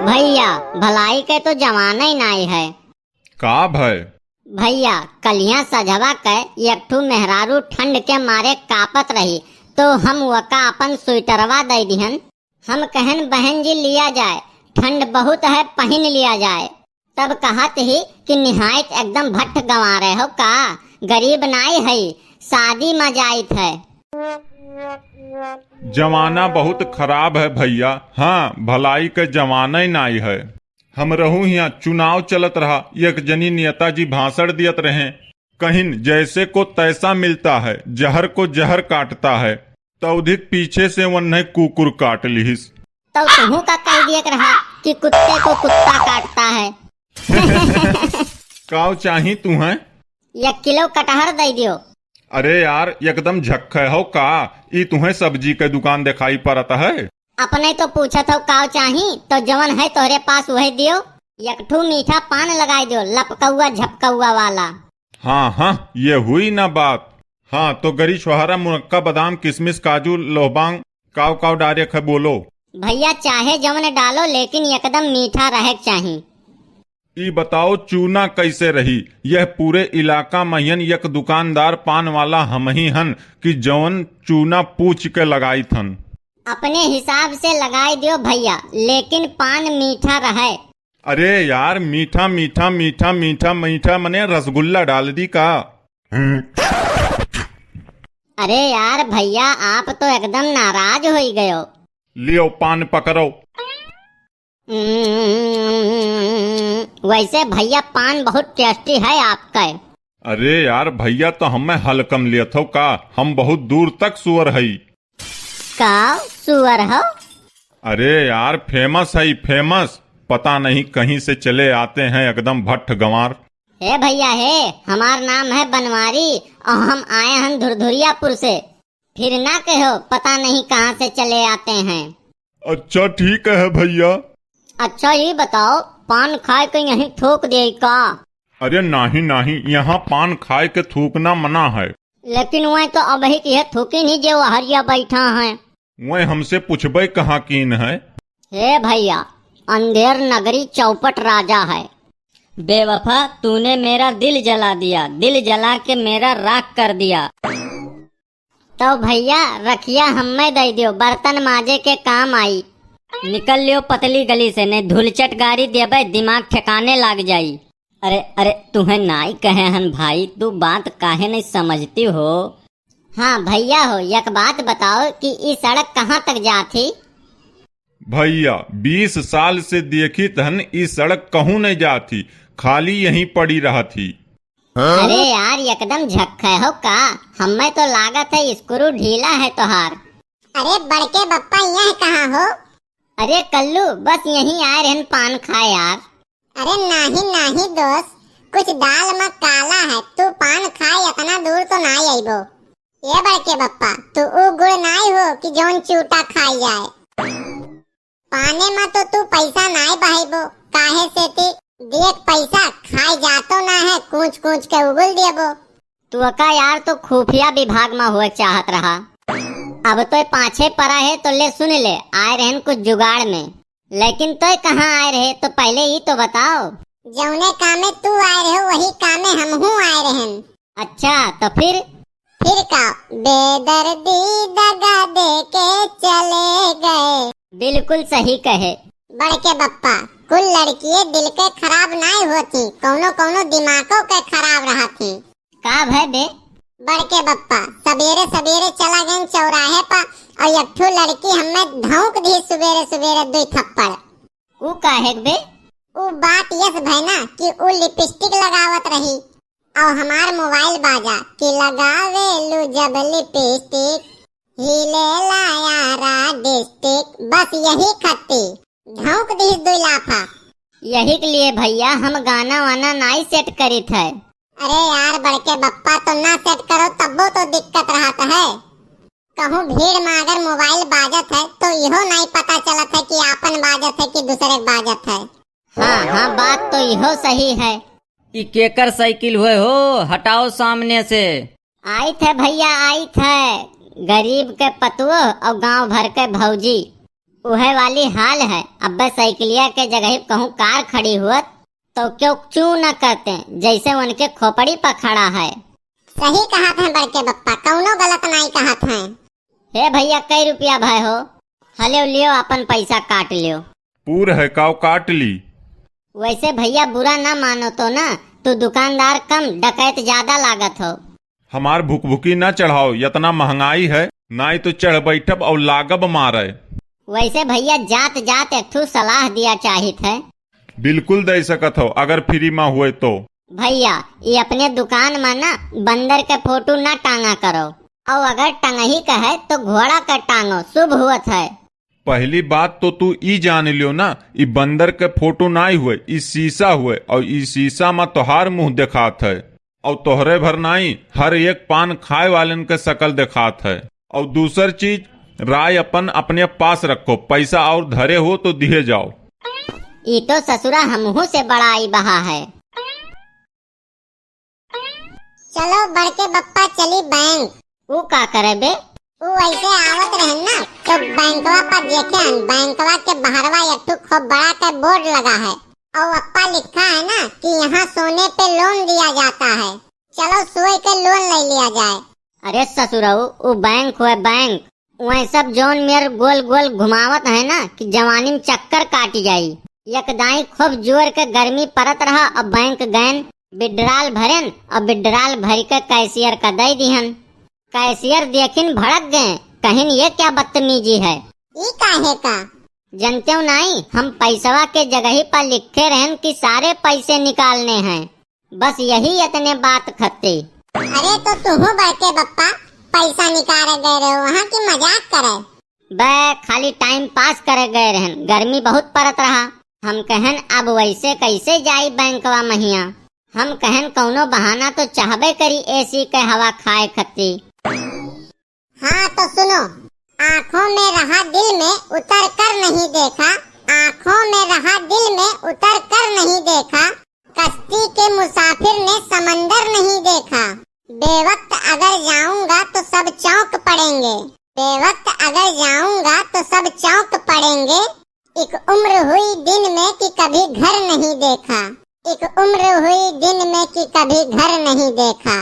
भैया भलाई के तो जमाना ही नहीं है। का भय? भैया कलिया सजवा के एक ठू मेहरारू ठंड के मारे कापत रही तो हम वका अपन स्वेटरवा दे दिहन। हम कहन बहन जी लिया जाए, ठंड बहुत है पहन लिया जाए। तब कहत ही कि निहायत एकदम भट्ट गंवा रहे हो का, गरीब नाई है, शादी में जाइत है। जमाना बहुत खराब है भैया। हाँ, भलाई के जमाना ही नहीं है। हम रहू यहाँ चुनाव चलत रहा, एक जनी नेताजी भाषण दियत रहे, कहिन जैसे को तैसा मिलता है, जहर को जहर काटता है, तौधिक पीछे से वन्ने कुकुर काट लिहिस। तो तुहू का कह दिया रहा कि कुत्ते को कुत्ता काटता है। काव चाही तुम्हें? 1 किलो कटहर दे दियो। अरे यार एकदम झक्खे हो का, ई तुम्हें सब्जी के दुकान दिखाई पड़ता है? अपने तो पूछत हो काव चाही तो जवन है तोहरे पास वही दियो। 1 ठू मीठा पान लगाई दियो, लपकौआ झपकौआ वाला। हाँ हाँ, ये हुई ना बात। हाँ तो गरी छोहारा मुनक्का बादाम किशमिश काजू लोहबांग काव काव डायरेक्ट है बोलो। भैया चाहे जवन डालो लेकिन एकदम मीठा रहे चाहिए। ई बताओ चूना कैसे रही? यह पूरे इलाका महियन एक दुकानदार पान वाला हम ही हन कि जवन चूना पूछ के लगाई थन। अपने हिसाब से लगाई दियो भैया, लेकिन पान मीठा रहे। अरे यार मीठा मीठा मीठा मीठा मीठा मने रसगुल्ला डाल दी का? अरे यार भैया आप तो एकदम नाराज हो गयो। लियो पान पकड़ो। वैसे भैया पान बहुत टेस्टी है आपका। अरे यार भैया तो हमें हलकम लियत हो का, हम बहुत दूर तक सुअर है। का सुअर हो? अरे यार फेमस है, फेमस। पता नहीं कहीं से चले आते हैं एकदम भट्ट गंवार। हे भैया हे, हमार नाम है बनवारी और हम आए हैं धुरधुरियापुर से। फिर ना कहो पता नहीं कहाँ से चले आते हैं। अच्छा ठीक है भैया। अच्छा ये बताओ पान खाए के यहीं थूक दे का? अरे नहीं नहीं, यहाँ पान खाए के थूकना मना है। लेकिन वह तो अब ही की थूकी नहीं जो हरिया बैठा है। वह हमसे पूछबे कहाँ कीन है? हे भैया अंधेर नगरी चौपट राजा है। बेवफा तूने मेरा दिल जला दिया, दिल जला के मेरा राख कर दिया। तो भैया रखिया हमें दे दियो, बर्तन माजे के काम आई। निकल लियो पतली गली से, नहीं धुलचट गाड़ी देबे दिमाग ठिकाने लग जाई। अरे अरे तुम्हें नाई कहे हन भाई, तू बात काहे नहीं समझती हो? हाँ भैया हो, एक बात बताओ कि इस सड़क कहाँ तक जाती? भैया 20 साल से देखी तहन इस सड़क कहूँ नहीं जाती, खाली यहीं पड़ी रहा थी। अरे यार एकदम झक्खे हो का, हमें तो लागत है स्क्रू ढीला है तोहार। अरे बड़के बप्पा यहाँ कहाँ हो? अरे कल्लू बस यहीं आए रहन पान खाए यार। अरे नहीं नहीं दोस्त, कुछ दाल में काला है, तू पान खाए इतना दूर तो नहीं आईबो। ये बड़के बप्पा तू गुड़ नहीं हो कि जौन चूटा खाई जाए। पाने में तो तू पैसा नहीं बहाइबो, काहे से ती देख पैसा खाई जातो ना है, कूच कूच के उगल देबो। तू का यार तो खुफिया विभाग में हुए चाहत रहा। अब तो पाछे पड़ा है तो ले सुन ले, आए रहन कुछ जुगाड़ में। लेकिन तो कहाँ आए रहे तो पहले ही तो बताओ। जौने कामे तू आए रहे वही कामे हमहू आए रहन। अच्छा तो फिर का बेदर्दी दगा दे के चले गए। बिल्कुल सही कहे बड़के बप्पा, कुल लड़कियां दिल के खराब नहीं होती, कौनो कौनो दिमागों के खराब रहती। का भय बे? बड़के बप्पा सवेरे सवेरे चला गए चौराहे पर और एक ठो लड़की हमें धौंक दी सवेरे सवेरे 2 थप्पड़। ऊ काहे बे? ऊ बात यस भैना कि ऊ लिपस्टिक लगावत रही और हमार मोबाइल बाजा कि लगावे लू जब लिपस्टिक हिले लाया डिस्टिक, बस यही खट्टी धौंक दी 2 लाफा। यही के लिए भैया हम गाना वाना नहीं सेट करी थे। अरे यार बड़के बप्पा तो ना सेट करो तब्बो तो दिक्कत रहता है। कहूँ भीड़ में अगर मोबाइल बाजत है तो इहो नहीं पता चलत है कि आपन बाजत है कि दूसरे बाजत है। हाँ हाँ बात तो इहो सही है। ई केकर साइकिल हुए हो, हटाओ सामने से। आई थे भैया आई थे, गरीब के पतुओ और गांव भर के भौजी। वह वाली हाल है। अब बस साइकिलिया के जगह कहूँ कार खड़ी हुआ तो क्यों चू न करते, जैसे उनके खोपड़ी पर खड़ा है। सही कहा था बड़के बप्पा, कौनो गलत नहीं कहा था। हे भैया कई रुपया भय हो? हलो लियो अपन पैसा काट लियो। पूर है काव काट ली। वैसे भैया बुरा ना मानो तो ना, तो दुकानदार कम डकैत ज्यादा लागत हो। हमार भुकभुकी न चढ़ाओ, इतना महंगाई है, नाई तो चढ़ बैठब और लागब मारे। वैसे भैया जात जात एक ठू सलाह दिया चाहित है। बिल्कुल दे सकत हो, अगर फ्री में हुए तो। भैया ये अपने दुकान में ना बंदर के फोटो ना टांगा करो, और अगर टंगही का है तो घोड़ा का टांगो, शुभ हुआ है। पहली बात तो तू ई जान लियो ना, ई बंदर के फोटो नाई हुए, ई शीशा हुए, और ई शीशा में तोहार मुंह दिखात है, और तोहरे भर नाई हर एक पान खाए वालन के शकल दिखात है। और दूसर चीज, राय अपन अपने पास रखो, पैसा और धरे हो तो दिए जाओ। ये तो ससुरा हमहू से बड़ा आई बहा है। चलो बड़के बप्पा चली बैंक। वो का करे बे? वो ऐसे आवत रहे ना तो बैंकवा पर देखे, बैंकवा के बाहरवा एक ठो खूब बड़ा का बोर्ड लगा है, और अप्पा लिखा है ना कि यहाँ सोने पे लोन दिया जाता है। चलो सोए के लोन ले लिया जाए। अरे ससुराऊ, वो बैंक हुए बैंक, वह सब जोन मेर गोल गोल घुमावत है ना कि जवानी में चक्कर काटी जाई। यकदाई खूब जोर के गर्मी परत रहा, अब बैंक गैन विड्राल भरेन, और विड्राल भर के कैशियर का दे दिहन। कैशियर देखिन भड़क गए, कहिन ये क्या बदतमीजी है। ये काहे का? जनते हो नहीं, हम पैसवा के जगह ही पर लिखे रहन कि सारे पैसे निकालने हैं, बस यही इतने बात खत्ते। अरे तो तुम बड़के बप्पा पैसा निकाले गए रहे वहाँ की मजाक करे? बे खाली टाइम पास करे गए रहन, गर्मी बहुत परत रहा। हम कहन अब वैसे कैसे जाई बैंकवा महिया। हम कहन कौनो बहाना तो चाहबे करी एसी के हवा खाए खत्ती। हाँ तो सुनो, आँखों में रहा दिल में उतर कर नहीं देखा, आँखों में रहा दिल में उतर कर नहीं देखा, कश्ती के मुसाफिर ने समंदर नहीं देखा। बेवक्त अगर जाऊंगा तो सब चौंक पड़ेंगे, बेवक्त अगर जाऊंगा तो सब चौंक पड़ेंगे। एक उम्र हुई दिन में कि कभी घर नहीं देखा, एक उम्र हुई दिन में कि कभी घर नहीं देखा।